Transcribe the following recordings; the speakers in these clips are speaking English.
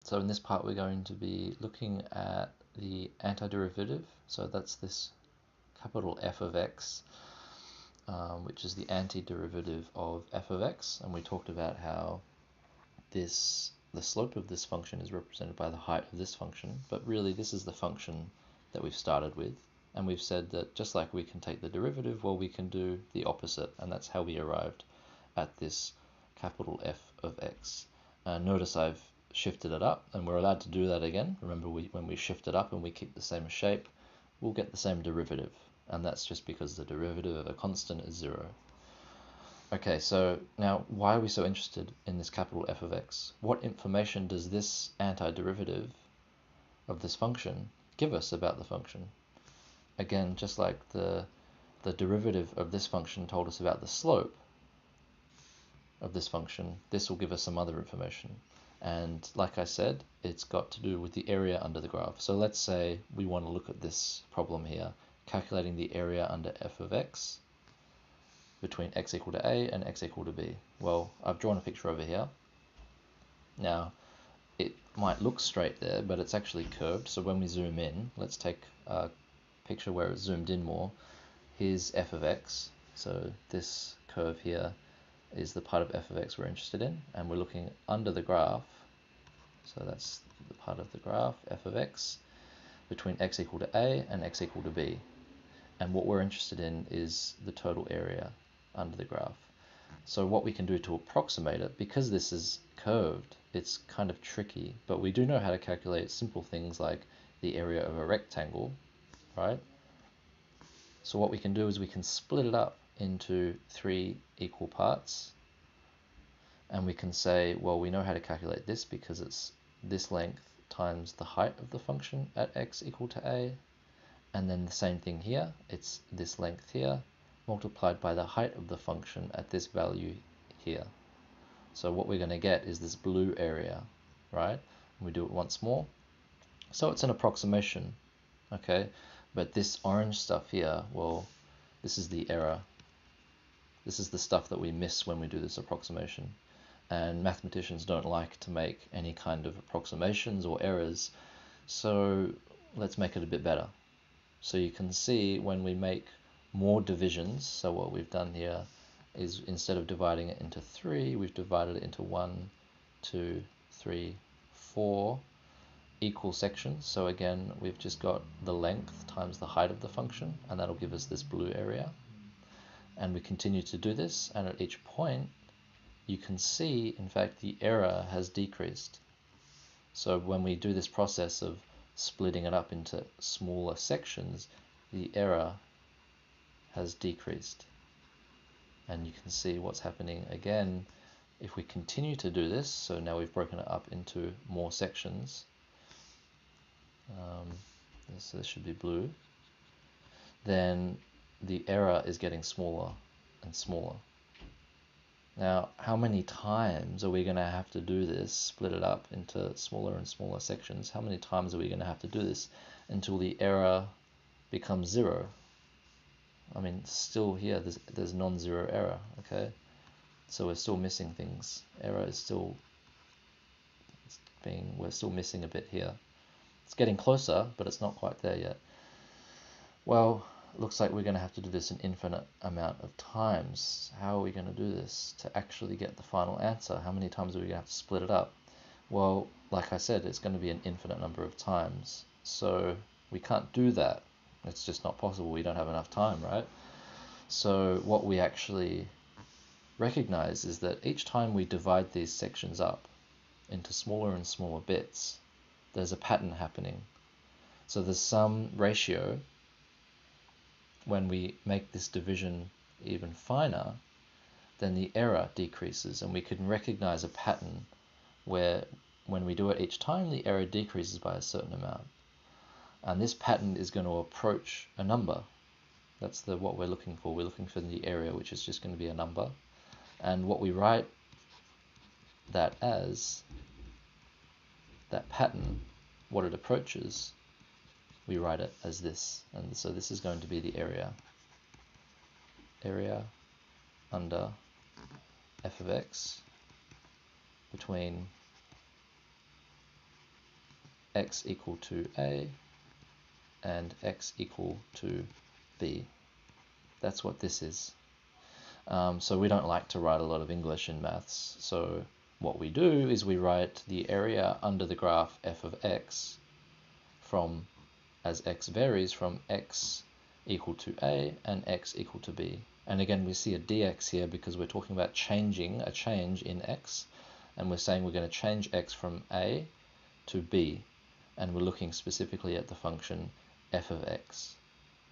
So in this part we're going to be looking at the antiderivative. So that's this capital F of x, which is the antiderivative of f of x, and we talked about how the slope of this function is represented by the height of this function, but really this is the function that we've started with, and we've said that just like we can take the derivative, well, we can do the opposite, and that's how we arrived at this capital F of x. Notice I've shifted it up, and we're allowed to do that again. Remember, when we shift it up and we keep the same shape, we'll get the same derivative, and that's just because the derivative of a constant is 0. Okay, so now why are we so interested in this capital F of x? What information does this antiderivative of this function give us about the function? Again, just like the derivative of this function told us about the slope of this function, this will give us some other information. And like I said, it's got to do with the area under the graph. So let's say we want to look at this problem here, calculating the area under f of x between x equal to a and x equal to b. Well, I've drawn a picture over here. Now, it might look straight there, but it's actually curved. So when we zoom in, let's take a picture where it's zoomed in more. Here's f of x. So this curve here is the part of f of x we're interested in, and we're looking under the graph. So that's the part of the graph, f of x, between x equal to a and x equal to b. And what we're interested in is the total area under the graph. So what we can do to approximate it, because this is curved, it's kind of tricky, but we do know how to calculate simple things like the area of a rectangle, right? So what we can do is we can split it up into 3 equal parts, and we can say, well, we know how to calculate this because it's this length times the height of the function at x equal to a, and then the same thing here, it's this length here multiplied by the height of the function at this value here. So what we're going to get is this blue area, right? And we do it once more. So it's an approximation, okay? But this orange stuff here, well, this is the error. This is the stuff that we miss when we do this approximation. And mathematicians don't like to make any kind of approximations or errors. So let's make it a bit better. So you can see when we make more divisions, so what we've done here is instead of dividing it into 3, we've divided it into 1, 2, 3, 4 equal sections. So again, we've just got the length times the height of the function, and that'll give us this blue area. And we continue to do this, and at each point, you can see, in fact, the error has decreased. So when we do this process of splitting it up into smaller sections, the error has decreased. And you can see what's happening again if we continue to do this. So now we've broken it up into more sections. So this should be blue. Then the error is getting smaller and smaller. Now, how many times are we going to have to do this, split it up into smaller and smaller sections? How many times are we going to have to do this until the error becomes 0? I mean, still here, there's non-zero error, okay? So we're still missing things. Error is still we're still missing a bit here. It's getting closer, but it's not quite there yet. Well, looks like we're going to have to do this an infinite amount of times. How are we going to do this to actually get the final answer? How many times are we going to have to split it up? Well, like I said, it's going to be an infinite number of times. So we can't do that. It's just not possible. We don't have enough time, right? So what we actually recognize is that each time we divide these sections up into smaller and smaller bits, there's a pattern happening. So there's some ratio. When we make this division even finer, then the error decreases, and we can recognize a pattern where when we do it each time, the error decreases by a certain amount. And this pattern is going to approach a number. That's what we're looking for. We're looking for the area, which is just going to be a number. And what we write that as, that pattern, what it approaches, we write it as this. And so this is going to be the area. Area under f of x between x equal to a and x equal to b. That's what this is. So we don't like to write a lot of English in maths. So what we do is we write the area under the graph f of x from, as x varies, from x equal to a and x equal to b. And again, we see a dx here because we're talking about changing, a change in x. And we're saying we're going to change x from a to b. And we're looking specifically at the function f of x.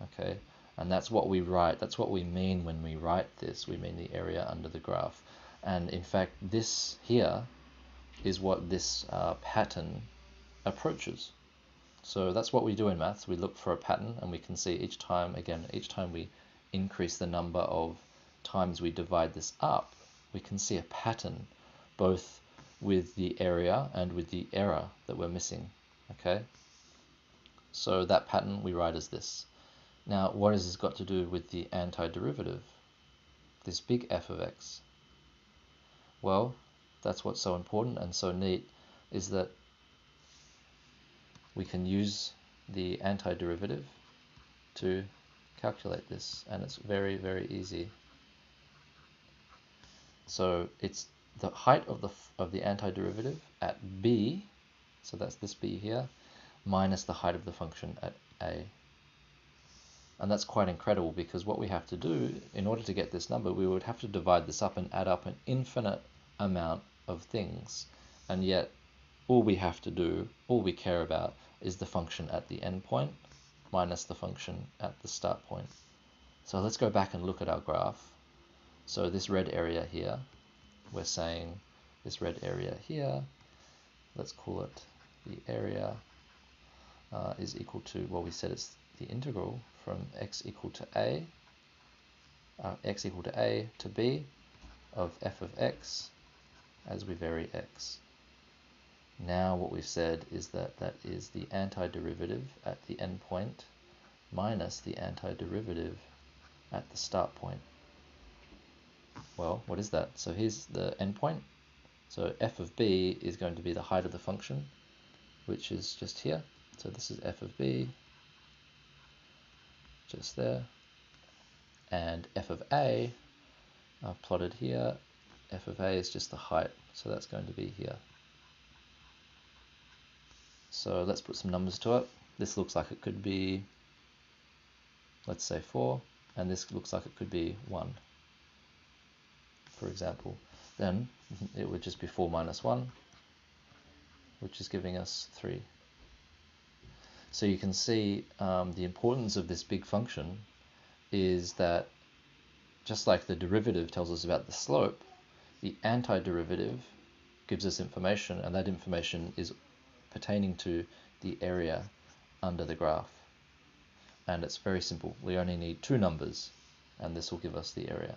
Okay, and that's what we write, that's what we mean when we write this. We mean the area under the graph. And in fact, this here is what this pattern approaches. So that's what we do in maths. We look for a pattern, and we can see each time, again, each time we increase the number of times we divide this up, we can see a pattern, both with the area and with the error that we're missing. Okay, so that pattern we write as this. Now, what has this got to do with the antiderivative, this big f of x? Well, that's what's so important and so neat, is that we can use the antiderivative to calculate this, and it's very, very easy. So it's the height of the antiderivative at b, so that's this b here, minus the height of the function at a. And that's quite incredible, because what we have to do, in order to get this number, we would have to divide this up and add up an infinite amount of things. And yet, all we have to do, all we care about, is the function at the end point minus the function at the start point. So let's go back and look at our graph. So this red area here, we're saying this red area here, let's call it the area, is equal to, well, we said it's the integral from x equal to a to b of f of x as we vary x. Now what we've said is that that is the antiderivative at the end point minus the antiderivative at the start point. Well, what is that? So here's the endpoint. So f of b is going to be the height of the function, which is just here. So this is f of b, just there. And f of a, I've plotted here. F of a is just the height, so that's going to be here. So let's put some numbers to it. This looks like it could be, let's say 4, and this looks like it could be 1, for example. Then it would just be 4 minus 1, which is giving us 3. So you can see the importance of this big function is that, just like the derivative tells us about the slope, the antiderivative gives us information, and that information is pertaining to the area under the graph. And it's very simple. We only need 2 numbers, and this will give us the area.